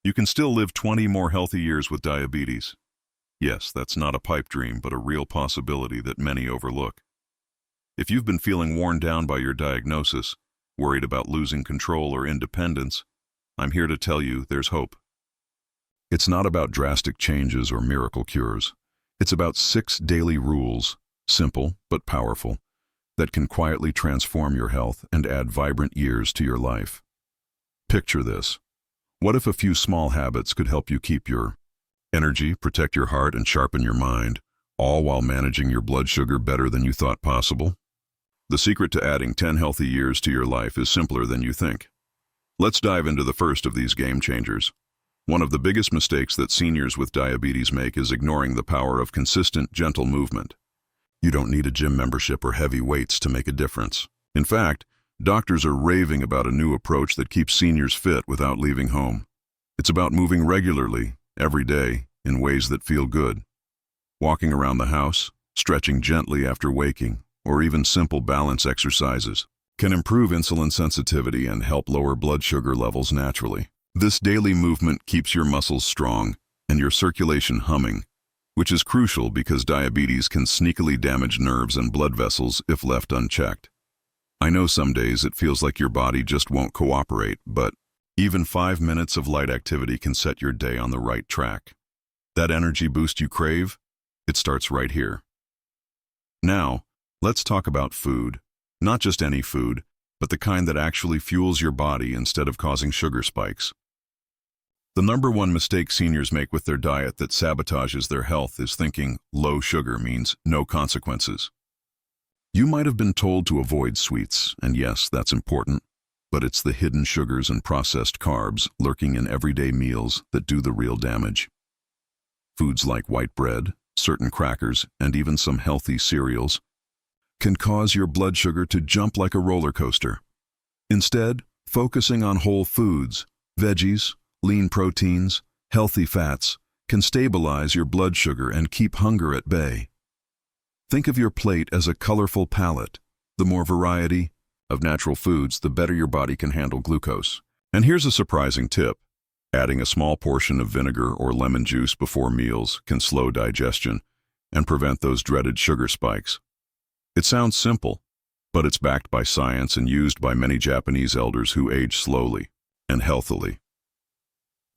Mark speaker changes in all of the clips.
Speaker 1: You can still live 20 more healthy years with diabetes. Yes, that's not a pipe dream, but a real possibility that many overlook. If you've been feeling worn down by your diagnosis, worried about losing control or independence, I'm here to tell you there's hope. It's not about drastic changes or miracle cures. It's about 6 daily rules, simple but powerful, that can quietly transform your health and add vibrant years to your life. Picture this. What if a few small habits could help you keep your energy, protect your heart, and sharpen your mind, all while managing your blood sugar better than you thought possible? The secret to adding 10 healthy years to your life is simpler than you think. Let's dive into the first of these game changers. One of the biggest mistakes that seniors with diabetes make is ignoring the power of consistent, gentle movement. You don't need a gym membership or heavy weights to make a difference. In fact, doctors are raving about a new approach that keeps seniors fit without leaving home. It's about moving regularly, every day, in ways that feel good. Walking around the house, stretching gently after waking, or even simple balance exercises can improve insulin sensitivity and help lower blood sugar levels naturally. This daily movement keeps your muscles strong and your circulation humming, which is crucial because diabetes can sneakily damage nerves and blood vessels if left unchecked. I know some days it feels like your body just won't cooperate, but even 5 minutes of light activity can set your day on the right track. That energy boost you crave? It starts right here. Now, let's talk about food. Not just any food, but the kind that actually fuels your body instead of causing sugar spikes. The number one mistake seniors make with their diet that sabotages their health is thinking low sugar means no consequences. You might have been told to avoid sweets, and yes, that's important, but it's the hidden sugars and processed carbs lurking in everyday meals that do the real damage. Foods like white bread, certain crackers, and even some healthy cereals can cause your blood sugar to jump like a roller coaster. Instead, focusing on whole foods, veggies, lean proteins, healthy fats can stabilize your blood sugar and keep hunger at bay. Think of your plate as a colorful palette. The more variety of natural foods, the better your body can handle glucose. And here's a surprising tip. Adding a small portion of vinegar or lemon juice before meals can slow digestion and prevent those dreaded sugar spikes. It sounds simple, but it's backed by science and used by many Japanese elders who age slowly and healthily.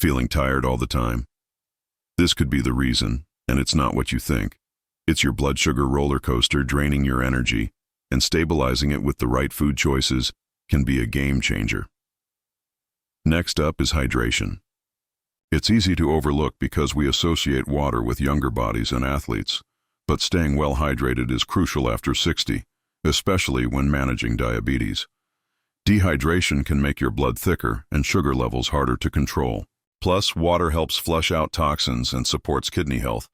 Speaker 1: Feeling tired all the time? This could be the reason, and it's not what you think. It's your blood sugar roller coaster draining your energy, and stabilizing it with the right food choices can be a game changer. Next up is hydration. It's easy to overlook because we associate water with younger bodies and athletes, but staying well hydrated is crucial after 60, especially when managing diabetes. Dehydration can make your blood thicker and sugar levels harder to control. Plus, water helps flush out toxins and supports kidney health,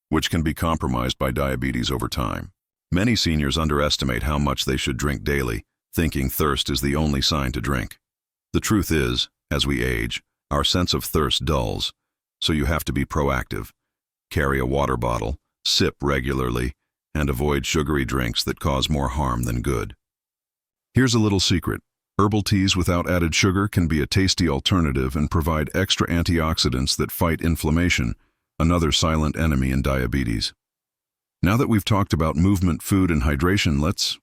Speaker 1: which can be compromised by diabetes over time. Many seniors underestimate how much they should drink daily, thinking thirst is the only sign to drink. The truth is, as we age, our sense of thirst dulls, so you have to be proactive. Carry a water bottle, sip regularly, and avoid sugary drinks that cause more harm than good. Here's a little secret. Herbal teas without added sugar can be a tasty alternative and provide extra antioxidants that fight inflammation, another silent enemy in diabetes. Now that we've talked about movement, food, and hydration, let's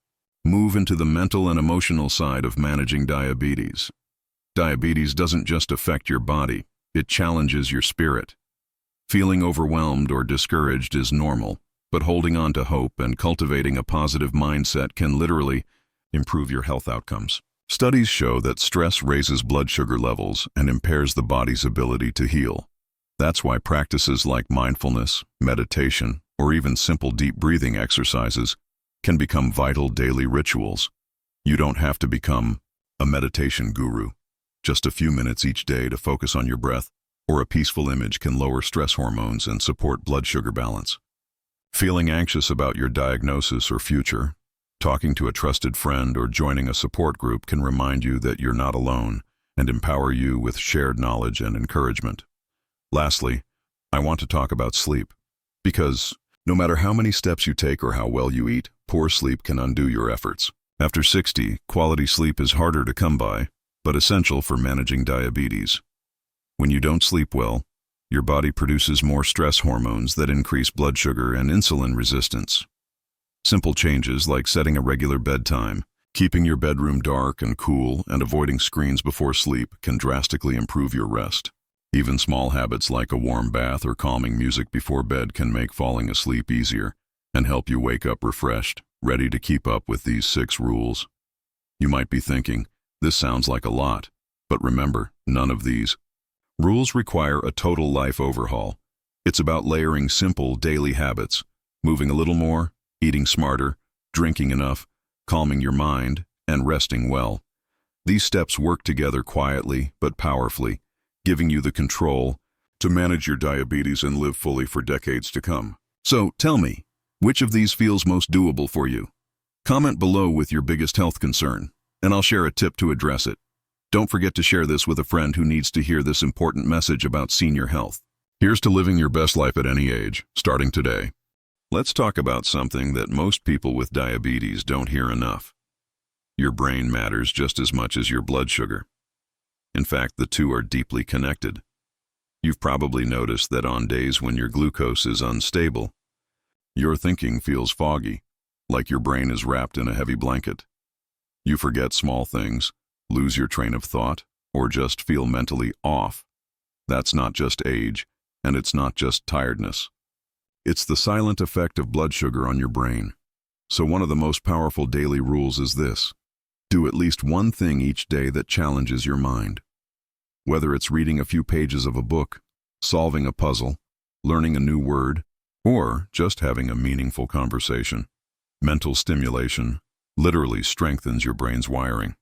Speaker 1: move into the mental and emotional side of managing diabetes. Diabetes doesn't just affect your body, it challenges your spirit. Feeling overwhelmed or discouraged is normal, but holding on to hope and cultivating a positive mindset can literally improve your health outcomes. Studies show that stress raises blood sugar levels and impairs the body's ability to heal. That's why practices like mindfulness, meditation, or even simple deep breathing exercises can become vital daily rituals. You don't have to become a meditation guru. Just a few minutes each day to focus on your breath or a peaceful image can lower stress hormones and support blood sugar balance. Feeling anxious about your diagnosis or future? Talking to a trusted friend or joining a support group can remind you that you're not alone and empower you with shared knowledge and encouragement. Lastly, I want to talk about sleep, because no matter how many steps you take or how well you eat, poor sleep can undo your efforts. After 60, quality sleep is harder to come by, but essential for managing diabetes. When you don't sleep well, your body produces more stress hormones that increase blood sugar and insulin resistance. Simple changes like setting a regular bedtime, keeping your bedroom dark and cool, and avoiding screens before sleep can drastically improve your rest. Even small habits like a warm bath or calming music before bed can make falling asleep easier and help you wake up refreshed, ready to keep up with these 6 rules. You might be thinking, this sounds like a lot, but remember, none of these rules require a total life overhaul. It's about layering simple daily habits, moving a little more, eating smarter, drinking enough, calming your mind, and resting well. These steps work together quietly but powerfully, giving you the control to manage your diabetes and live fully for decades to come. So tell me, which of these feels most doable for you? Comment below with your biggest health concern, and I'll share a tip to address it. Don't forget to share this with a friend who needs to hear this important message about senior health. Here's to living your best life at any age, starting today. Let's talk about something that most people with diabetes don't hear enough. Your brain matters just as much as your blood sugar. In fact, the two are deeply connected. You've probably noticed that on days when your glucose is unstable, your thinking feels foggy, like your brain is wrapped in a heavy blanket. You forget small things, lose your train of thought, or just feel mentally off. That's not just age, and it's not just tiredness. It's the silent effect of blood sugar on your brain. So one of the most powerful daily rules is this: do at least one thing each day that challenges your mind. Whether it's reading a few pages of a book, solving a puzzle, learning a new word, or just having a meaningful conversation. Mental stimulation literally strengthens your brain's wiring.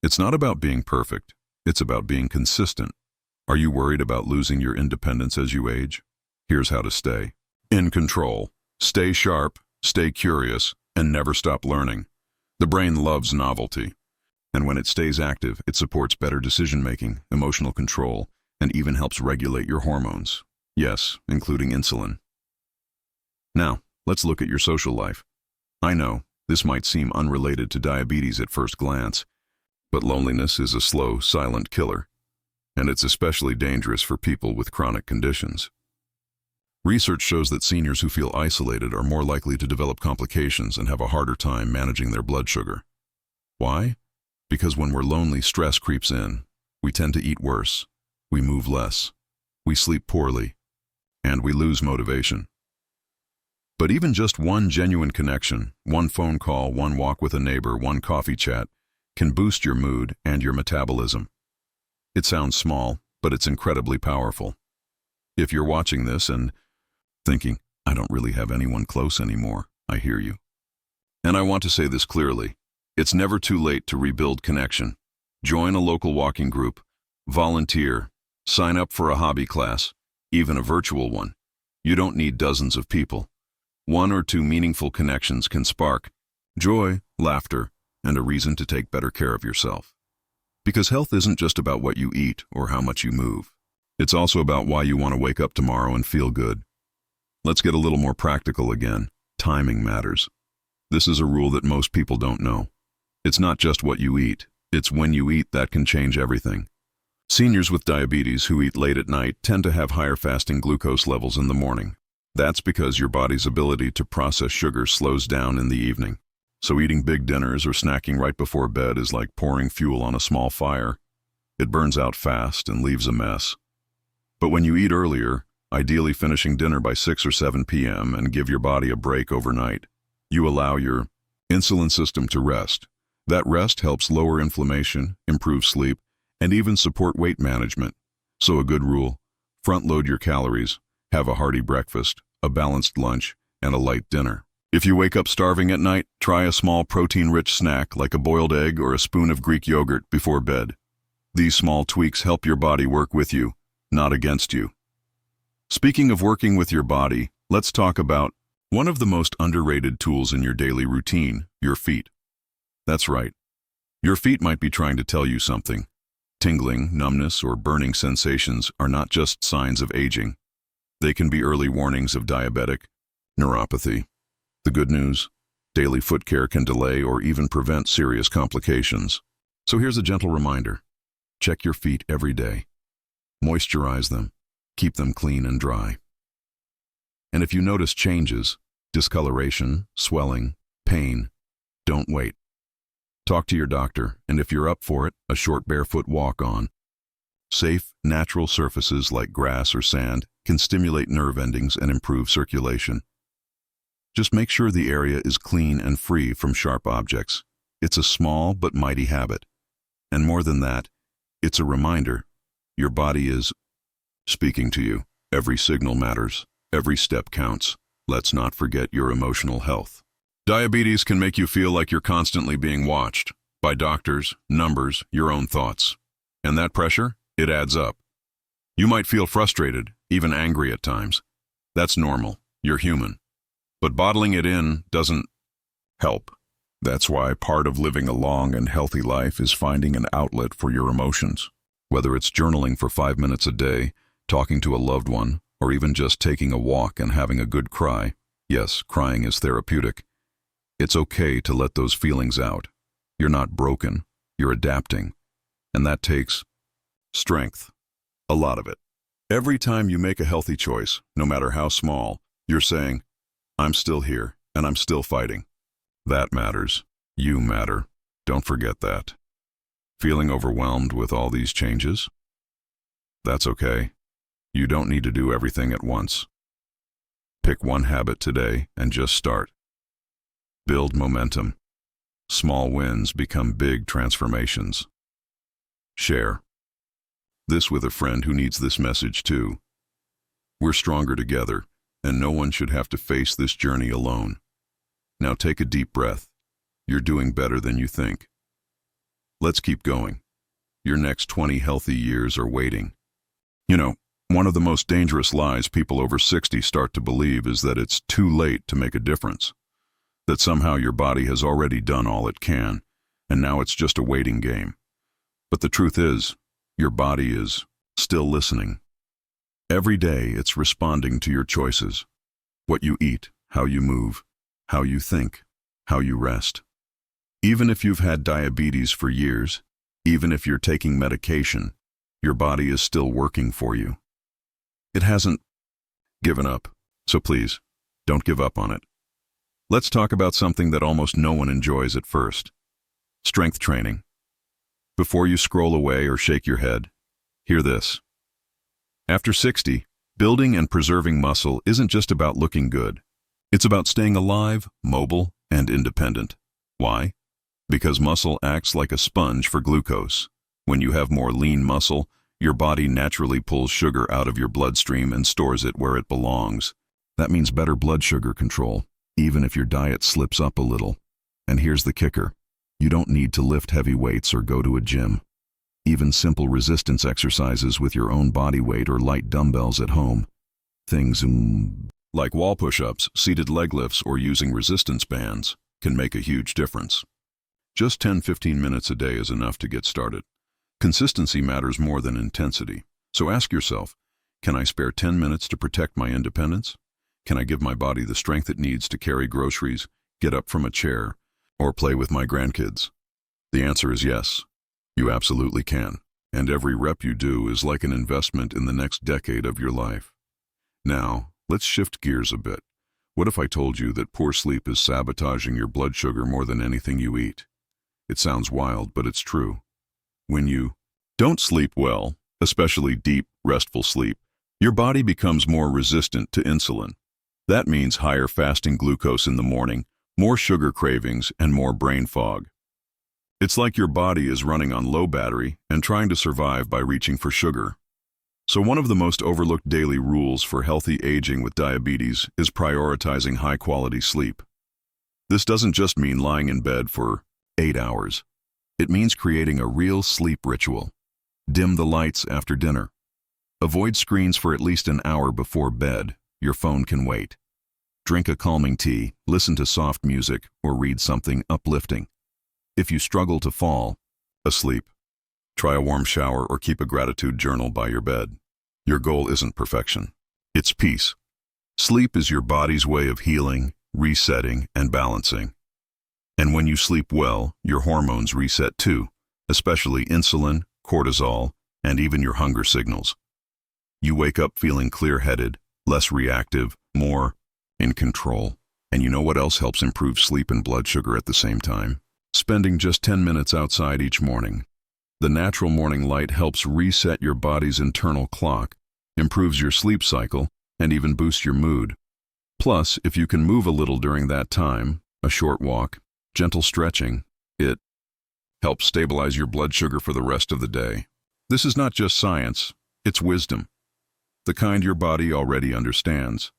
Speaker 1: It's not about being perfect, it's about being consistent. Are you worried about losing your independence as you age? Here's how to stay in control. Stay sharp, stay curious, and never stop learning. The brain loves novelty. And when it stays active, it supports better decision-making, emotional control, and even helps regulate your hormones. Yes, including insulin. Now, let's look at your social life. I know, this might seem unrelated to diabetes at first glance, but loneliness is a slow, silent killer, and it's especially dangerous for people with chronic conditions. Research shows that seniors who feel isolated are more likely to develop complications and have a harder time managing their blood sugar. Why? Because when we're lonely, stress creeps in. We tend to eat worse, we move less, we sleep poorly, and we lose motivation. But even just one genuine connection, one phone call, one walk with a neighbor, one coffee chat, can boost your mood and your metabolism. It sounds small, but it's incredibly powerful. If you're watching this and thinking, I don't really have anyone close anymore, I hear you. And I want to say this clearly. It's never too late to rebuild connection. Join a local walking group, volunteer, sign up for a hobby class, even a virtual one. You don't need dozens of people. 1 or 2 meaningful connections can spark joy, laughter, and a reason to take better care of yourself. Because health isn't just about what you eat or how much you move. It's also about why you want to wake up tomorrow and feel good. Let's get a little more practical again. Timing matters. This is a rule that most people don't know. It's not just what you eat, it's when you eat that can change everything. Seniors with diabetes who eat late at night tend to have higher fasting glucose levels in the morning. That's because your body's ability to process sugar slows down in the evening. So eating big dinners or snacking right before bed is like pouring fuel on a small fire. It burns out fast and leaves a mess. But when you eat earlier, ideally finishing dinner by 6 or 7 p.m. and give your body a break overnight, you allow your insulin system to rest. That rest helps lower inflammation, improve sleep, and even support weight management. So a good rule: front load your calories, have a hearty breakfast, a balanced lunch, and a light dinner. If you wake up starving at night, try a small protein-rich snack like a boiled egg or a spoon of Greek yogurt before bed. These small tweaks help your body work with you, not against you. Speaking of working with your body, let's talk about one of the most underrated tools in your daily routine: your feet. That's right. Your feet might be trying to tell you something. Tingling, numbness, or burning sensations are not just signs of aging. They can be early warnings of diabetic neuropathy. The good news: daily foot care can delay or even prevent serious complications. So here's a gentle reminder. Check your feet every day. Moisturize them. Keep them clean and dry. And if you notice changes, discoloration, swelling, pain, don't wait. Talk to your doctor, and if you're up for it, a short barefoot walk on. Safe, natural surfaces like grass or sand can stimulate nerve endings and improve circulation. Just make sure the area is clean and free from sharp objects. It's a small but mighty habit. And more than that, it's a reminder your body is speaking to you. Every signal matters. Every step counts. Let's not forget your emotional health. Diabetes can make you feel like you're constantly being watched by doctors, numbers, your own thoughts. And that pressure, it adds up. You might feel frustrated, even angry at times. That's normal. You're human. But bottling it in doesn't help. That's why part of living a long and healthy life is finding an outlet for your emotions. Whether it's journaling for 5 minutes a day, talking to a loved one, or even just taking a walk and having a good cry. Yes, crying is therapeutic. It's okay to let those feelings out. You're not broken. You're adapting. And that takes strength. A lot of it. Every time you make a healthy choice, no matter how small, you're saying, I'm still here, and I'm still fighting. That matters. You matter. Don't forget that. Feeling overwhelmed with all these changes? That's okay. You don't need to do everything at once. Pick one habit today and just start. Build momentum. Small wins become big transformations. Share this with a friend who needs this message too. We're stronger together, and no one should have to face this journey alone. Now take a deep breath. You're doing better than you think. Let's keep going. Your next 20 healthy years are waiting. You know, one of the most dangerous lies people over 60 start to believe is that it's too late to make a difference. That somehow your body has already done all it can, and now it's just a waiting game. But the truth is, your body is still listening. Every day it's responding to your choices. What you eat, how you move, how you think, how you rest. Even if you've had diabetes for years, even if you're taking medication, your body is still working for you. It hasn't given up, so please, don't give up on it. Let's talk about something that almost no one enjoys at first. Strength training. Before you scroll away or shake your head, hear this. After 60, building and preserving muscle isn't just about looking good. It's about staying alive, mobile, and independent. Why? Because muscle acts like a sponge for glucose. When you have more lean muscle, your body naturally pulls sugar out of your bloodstream and stores it where it belongs. That means better blood sugar control, even if your diet slips up a little. And here's the kicker. You don't need to lift heavy weights or go to a gym. Even simple resistance exercises with your own body weight or light dumbbells at home. Things like wall push-ups, seated leg lifts, or using resistance bands can make a huge difference. Just 10-15 minutes a day is enough to get started. Consistency matters more than intensity. So ask yourself, can I spare 10 minutes to protect my independence? Can I give my body the strength it needs to carry groceries, get up from a chair, or play with my grandkids? The answer is yes. You absolutely can. And every rep you do is like an investment in the next decade of your life. Now, let's shift gears a bit. What if I told you that poor sleep is sabotaging your blood sugar more than anything you eat? It sounds wild, but it's true. When you don't sleep well, especially deep, restful sleep, your body becomes more resistant to insulin. That means higher fasting glucose in the morning, more sugar cravings, and more brain fog. It's like your body is running on low battery and trying to survive by reaching for sugar. So one of the most overlooked daily rules for healthy aging with diabetes is prioritizing high-quality sleep. This doesn't just mean lying in bed for 8 hours. It means creating a real sleep ritual. Dim the lights after dinner. Avoid screens for at least an hour before bed. Your phone can wait. Drink a calming tea, listen to soft music, or read something uplifting. If you struggle to fall asleep, try a warm shower or keep a gratitude journal by your bed. Your goal isn't perfection. It's peace. Sleep is your body's way of healing, resetting, and balancing. And when you sleep well, your hormones reset too, especially insulin, cortisol, and even your hunger signals. You wake up feeling clear-headed, less reactive, more in control. And you know what else helps improve sleep and blood sugar at the same time? Spending just 10 minutes outside each morning. The natural morning light helps reset your body's internal clock, improves your sleep cycle, and even boosts your mood. Plus, if you can move a little during that time, a short walk, gentle stretching, it helps stabilize your blood sugar for the rest of the day. This is not just science, it's wisdom. The kind your body already understands.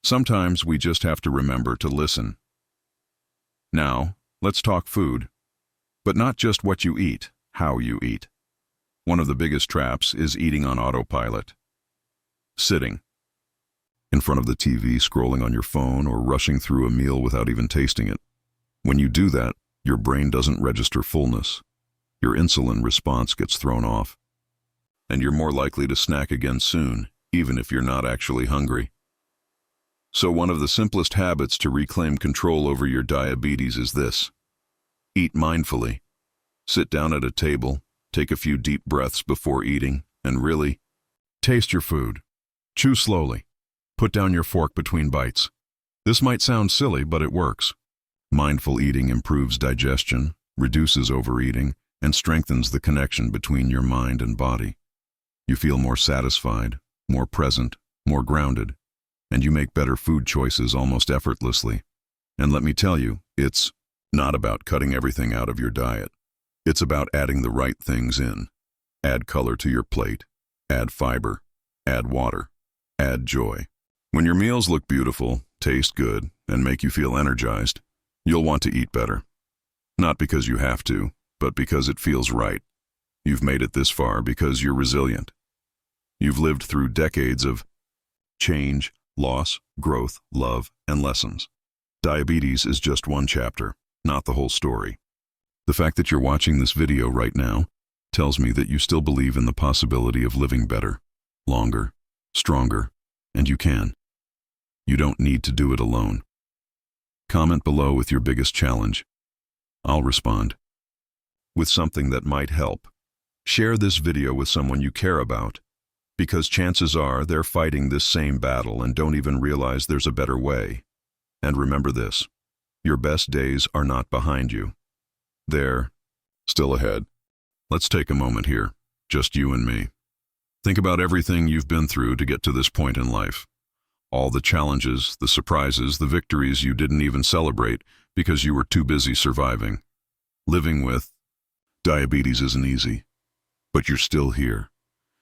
Speaker 1: Sometimes we just have to remember to listen. Now, let's talk food. But not just what you eat, how you eat. One of the biggest traps is eating on autopilot. Sitting in front of the TV, scrolling on your phone, or rushing through a meal without even tasting it. When you do that, your brain doesn't register fullness. Your insulin response gets thrown off. And you're more likely to snack again soon, even if you're not actually hungry. So one of the simplest habits to reclaim control over your diabetes is this. Eat mindfully. Sit down at a table, take a few deep breaths before eating, and really taste your food. Chew slowly. Put down your fork between bites. This might sound silly, but it works. Mindful eating improves digestion, reduces overeating, and strengthens the connection between your mind and body. You feel more satisfied, more present, more grounded, and you make better food choices almost effortlessly. And let me tell you, it's not about cutting everything out of your diet. It's about adding the right things in. Add color to your plate. Add fiber. Add water. Add joy. When your meals look beautiful, taste good, and make you feel energized, you'll want to eat better. Not because you have to, but because it feels right. You've made it this far because you're resilient. You've lived through decades of change, loss, growth, love, and lessons. Diabetes is just one chapter, not the whole story. The fact that you're watching this video right now tells me that you still believe in the possibility of living better, longer, stronger, and you can. You don't need to do it alone. Comment below with your biggest challenge. I'll respond with something that might help. Share this video with someone you care about, because chances are they're fighting this same battle and don't even realize there's a better way. And remember this, your best days are not behind you. They're still ahead. Let's take a moment here, just you and me. Think about everything you've been through to get to this point in life. All the challenges, the surprises, the victories you didn't even celebrate because you were too busy surviving. Living with diabetes isn't easy, but you're still here.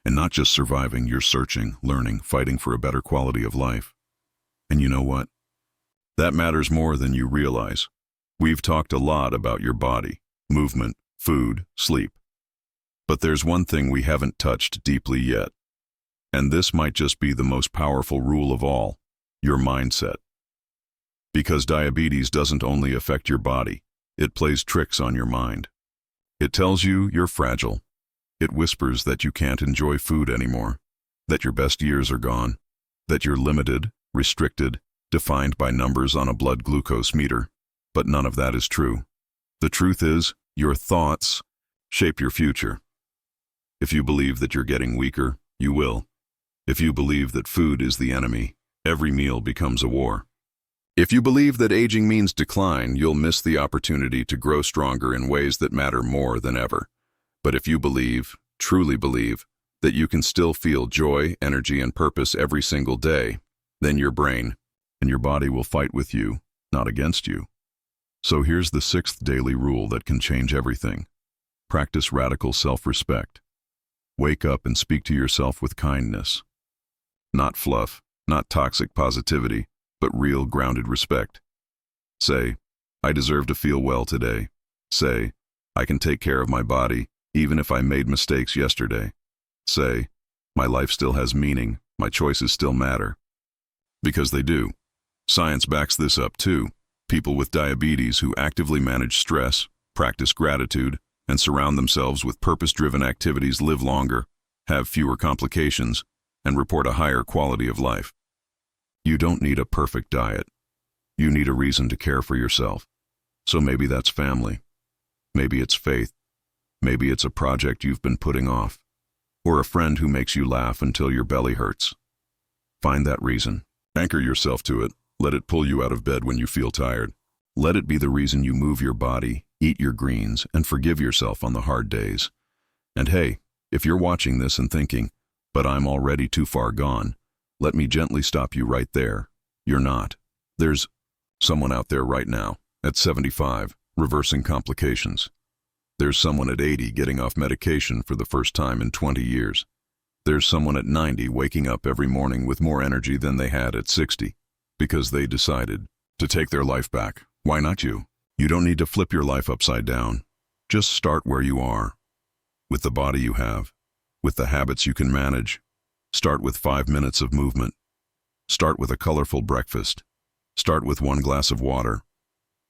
Speaker 1: And not just surviving, you're searching, learning, fighting for a better quality of life. And you know what? That matters more than you realize. We've talked a lot about your body, movement, food, sleep. But there's one thing we haven't touched deeply yet. And this might just be the most powerful rule of all, your mindset. Because diabetes doesn't only affect your body, it plays tricks on your mind. It tells you you're fragile. It whispers that you can't enjoy food anymore, that your best years are gone, that you're limited, restricted, defined by numbers on a blood glucose meter. But none of that is true. The truth is, your thoughts shape your future. If you believe that you're getting weaker, you will. If you believe that food is the enemy, every meal becomes a war. If you believe that aging means decline, you'll miss the opportunity to grow stronger in ways that matter more than ever. But if you believe, truly believe, that you can still feel joy, energy, and purpose every single day, then your brain and your body will fight with you, not against you. So here's the 6th daily rule that can change everything. Practice radical self-respect. Wake up and speak to yourself with kindness. Not fluff, not toxic positivity, but real grounded respect. Say, I deserve to feel well today. Say, I can take care of my body, even if I made mistakes yesterday. Say, my life still has meaning, my choices still matter. Because they do. Science backs this up too. People with diabetes who actively manage stress, practice gratitude, and surround themselves with purpose-driven activities live longer, have fewer complications, and report a higher quality of life. You don't need a perfect diet. You need a reason to care for yourself. So maybe that's family. Maybe it's faith. Maybe it's a project you've been putting off. Or a friend who makes you laugh until your belly hurts? Find that reason. Anchor yourself to it. Let it pull you out of bed when you feel tired. Let it be the reason you move your body, eat your greens, and forgive yourself on the hard days. And hey, if you're watching this and thinking, but I'm already too far gone, let me gently stop you right there. You're not. There's someone out there right now, at 75, reversing complications. There's someone at 80 getting off medication for the first time in 20 years. There's someone at 90 waking up every morning with more energy than they had at 60, because they decided to take their life back. Why not you? You don't need to flip your life upside down. Just start where you are, with the body you have, with the habits you can manage. Start with 5 minutes of movement. Start with a colorful breakfast. Start with 1 glass of water.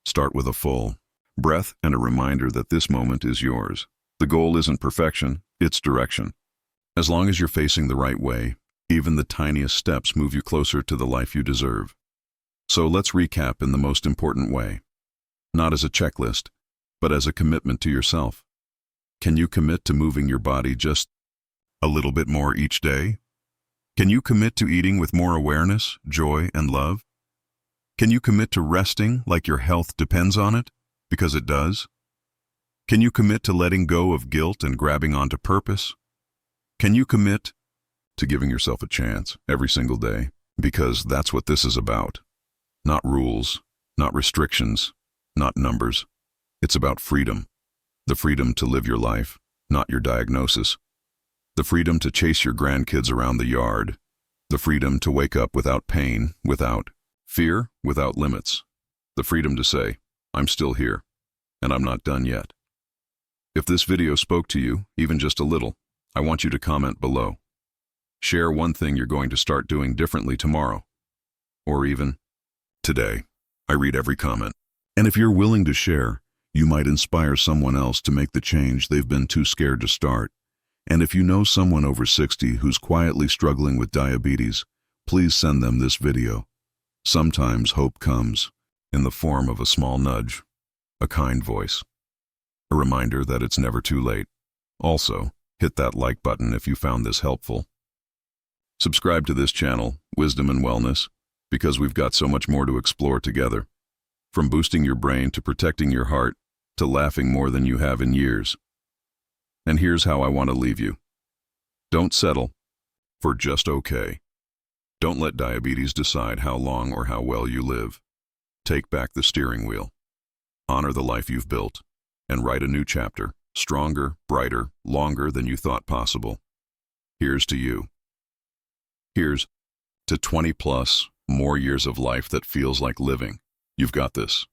Speaker 1: Start with a full breath and a reminder that this moment is yours. The goal isn't perfection, it's direction. As long as you're facing the right way, even the tiniest steps move you closer to the life you deserve. So let's recap in the most important way. Not as a checklist, but as a commitment to yourself. Can you commit to moving your body just a little bit more each day? Can you commit to eating with more awareness, joy, and love? Can you commit to resting like your health depends on it? Because it does. Can you commit to letting go of guilt and grabbing onto purpose? Can you commit to giving yourself a chance every single day? Because that's what this is about. Not rules, not restrictions, not numbers. It's about freedom. The freedom to live your life, not your diagnosis. The freedom to chase your grandkids around the yard. The freedom to wake up without pain, without fear, without limits. The freedom to say, I'm still here, and I'm not done yet. If this video spoke to you, even just a little, I want you to comment below. Share one thing you're going to start doing differently tomorrow, or even today. I read every comment. And if you're willing to share, you might inspire someone else to make the change they've been too scared to start. And if you know someone over 60 who's quietly struggling with diabetes, please send them this video. Sometimes hope comes in the form of a small nudge, a kind voice, a reminder that it's never too late. Also, hit that like button if you found this helpful. Subscribe to this channel, Wisdom and Wellness, because we've got so much more to explore together. From boosting your brain to protecting your heart to laughing more than you have in years. And here's how I want to leave you. Don't settle for just okay. Don't let diabetes decide how long or how well you live. Take back the steering wheel. Honor the life you've built and write a new chapter, stronger, brighter, longer than you thought possible. Here's to you. Here's to 20 plus more years of life that feels like living. You've got this.